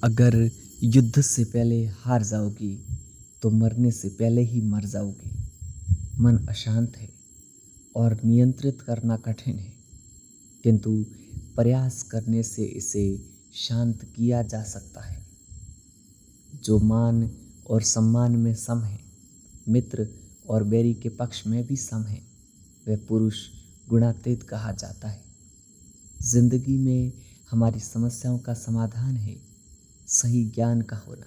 अगर युद्ध से पहले हार जाओगी तो मरने से पहले ही मर जाओगी। मन अशांत है और नियंत्रित करना कठिन है, किंतु प्रयास करने से इसे शांत किया जा सकता है। जो मान और सम्मान में सम है, मित्र और बैरी के पक्ष में भी सम है, वह पुरुष गुणातीत कहा जाता है। जिंदगी में हमारी समस्याओं का समाधान है सही ज्ञान का होना।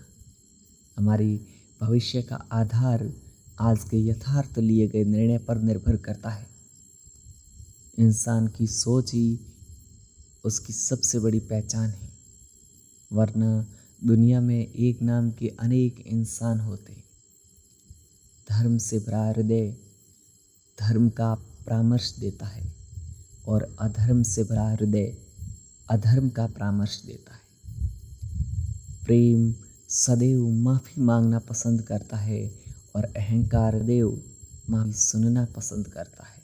हमारी भविष्य का आधार आज के यथार्थ लिए गए निर्णय पर निर्भर करता है। इंसान की सोच ही उसकी सबसे बड़ी पहचान है, वरना दुनिया में एक नाम के अनेक इंसान होते। धर्म से भरा हृदय धर्म का परामर्श देता है और अधर्म से भरा हृदय अधर्म का परामर्श देता है। प्रेम सदैव माफ़ी मांगना पसंद करता है और अहंकार सदैव माफ़ी सुनना पसंद करता है।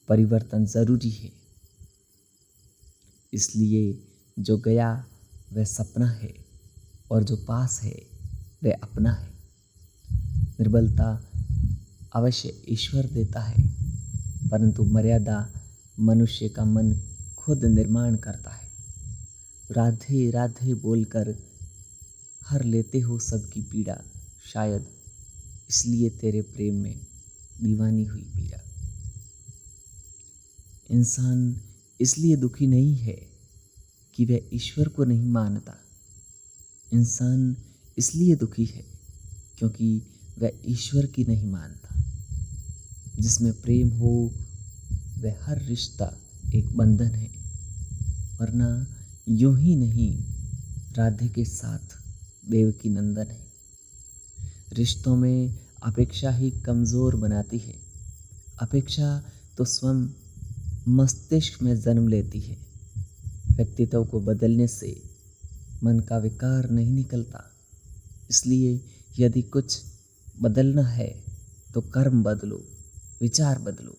परिवर्तन जरूरी है, इसलिए जो गया वह सपना है और जो पास है वह अपना है। निर्बलता अवश्य ईश्वर देता है, परंतु मर्यादा मनुष्य का मन खुद निर्माण करता है। राधे राधे बोलकर हर लेते हो सबकी पीड़ा, शायद इसलिए तेरे प्रेम में दीवानी हुई पीड़ा। इंसान इसलिए दुखी नहीं है कि वह ईश्वर को नहीं मानता। इंसान इसलिए दुखी है क्योंकि वह ईश्वर की नहीं मानता। जिसमें प्रेम हो वह हर रिश्ता एक बंधन है, वरना यूं ही नहीं राधे के साथ देवकी नंदन है। रिश्तों में अपेक्षा ही कमज़ोर बनाती है। अपेक्षा तो स्वयं मस्तिष्क में जन्म लेती है। व्यक्तित्व को बदलने से मन का विकार नहीं निकलता। इसलिए यदि कुछ बदलना है तो कर्म बदलो, विचार बदलो।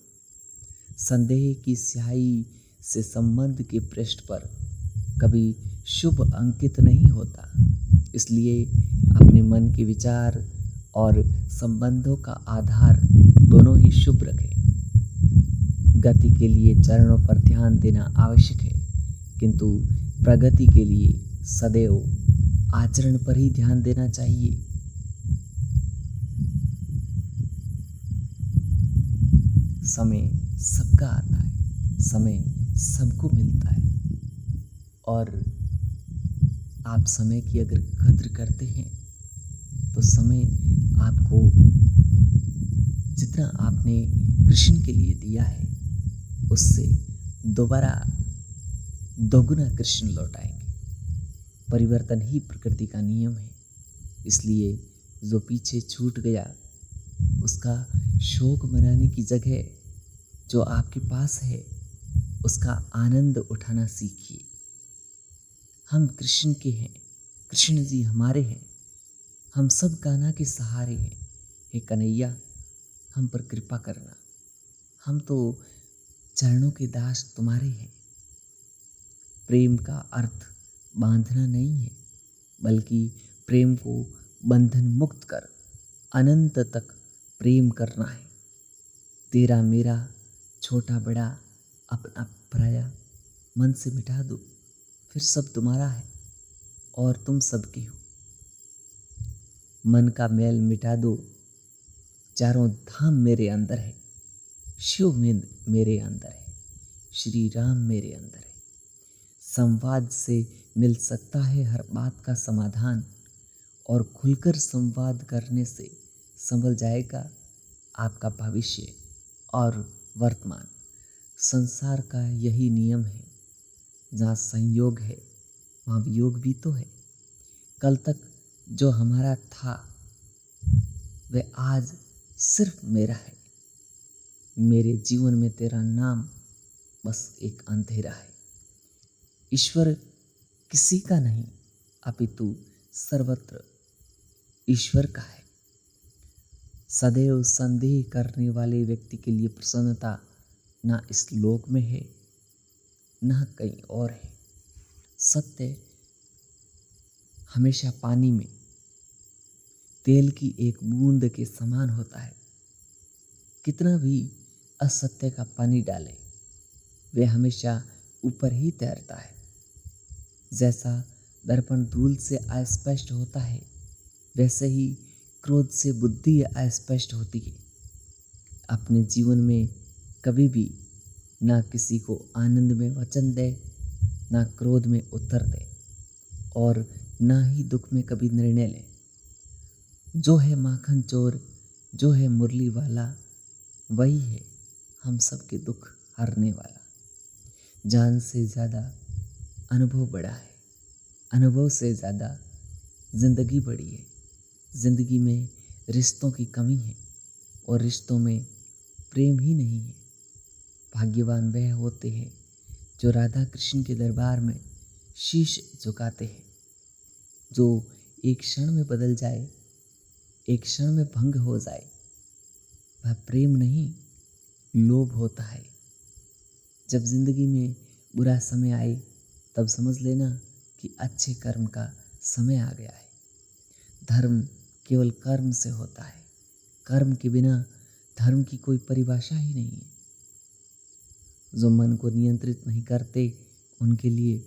संदेह की स्याही से संबंध के पृष्ठ पर कभी शुभ अंकित नहीं होता। इसलिए अपने मन के विचार और संबंधों का आधार दोनों ही शुभ रखें। गति के लिए चरणों पर ध्यान देना आवश्यक है, किंतु प्रगति के लिए सदैव आचरण पर ही ध्यान देना चाहिए। समय सबका आता है, समय सबको मिलता है, और आप समय की अगर कद्र करते हैं तो समय आपको जितना आपने कृष्ण के लिए दिया है उससे दोबारा दोगुना कृष्ण लौटाएंगे। परिवर्तन ही प्रकृति का नियम है, इसलिए जो पीछे छूट गया उसका शोक मनाने की जगह जो आपके पास है उसका आनंद उठाना सीखिए। हम कृष्ण के हैं, कृष्ण जी हमारे हैं, हम सब कान्हा के सहारे हैं। हे कन्हैया, हम पर कृपा करना, हम तो चरणों के दास तुम्हारे हैं। प्रेम का अर्थ बांधना नहीं है, बल्कि प्रेम को बंधन मुक्त कर अनंत तक प्रेम करना है। तेरा मेरा, छोटा बड़ा, अपना पराया मन से मिटा दो, फिर सब तुम्हारा है और तुम सबके हो। मन का मैल मिटा दो, चारों धाम मेरे अंदर है। शिव में मेरे अंदर है, श्री राम मेरे अंदर है। संवाद से मिल सकता है हर बात का समाधान, और खुलकर संवाद करने से संभल जाएगा आपका भविष्य और वर्तमान। संसार का यही नियम है, जहाँ संयोग है वहाँ वियोग भी तो है। कल तक जो हमारा था वह आज सिर्फ मेरा है। मेरे जीवन में तेरा नाम बस एक अंधेरा है। ईश्वर किसी का नहीं, अपितु सर्वत्र ईश्वर का है। सदैव संदेह करने वाले व्यक्ति के लिए प्रसन्नता ना इस लोक में है ना कहीं और है। सत्य हमेशा पानी में तेल की एक बूंद के समान होता है। कितना भी असत्य का पानी डाले, वह हमेशा ऊपर ही तैरता है। जैसा दर्पण धूल से अस्पष्ट होता है, वैसे ही क्रोध से बुद्धि अस्पष्ट होती है। अपने जीवन में कभी भी ना किसी को आनंद में वचन दे, ना क्रोध में उत्तर दे, और ना ही दुख में कभी निर्णय ले। जो है माखन चोर, जो है मुरली वाला, वही है हम सबके दुख हरने वाला। जान से ज़्यादा अनुभव बड़ा है, अनुभव से ज़्यादा जिंदगी बड़ी है। जिंदगी में रिश्तों की कमी है और रिश्तों में प्रेम ही नहीं है। भाग्यवान वह होते हैं जो राधा कृष्ण के दरबार में शीश झुकाते हैं। जो एक क्षण में बदल जाए, एक क्षण में भंग हो जाए, वह प्रेम नहीं, लोभ होता है। जब जिंदगी में बुरा समय आए, तब समझ लेना कि अच्छे कर्म का समय आ गया है। धर्म केवल कर्म से होता है। कर्म के बिना धर्म की कोई परिभाषा ही नहीं है। जो मन को नियंत्रित नहीं करते, उनके लिए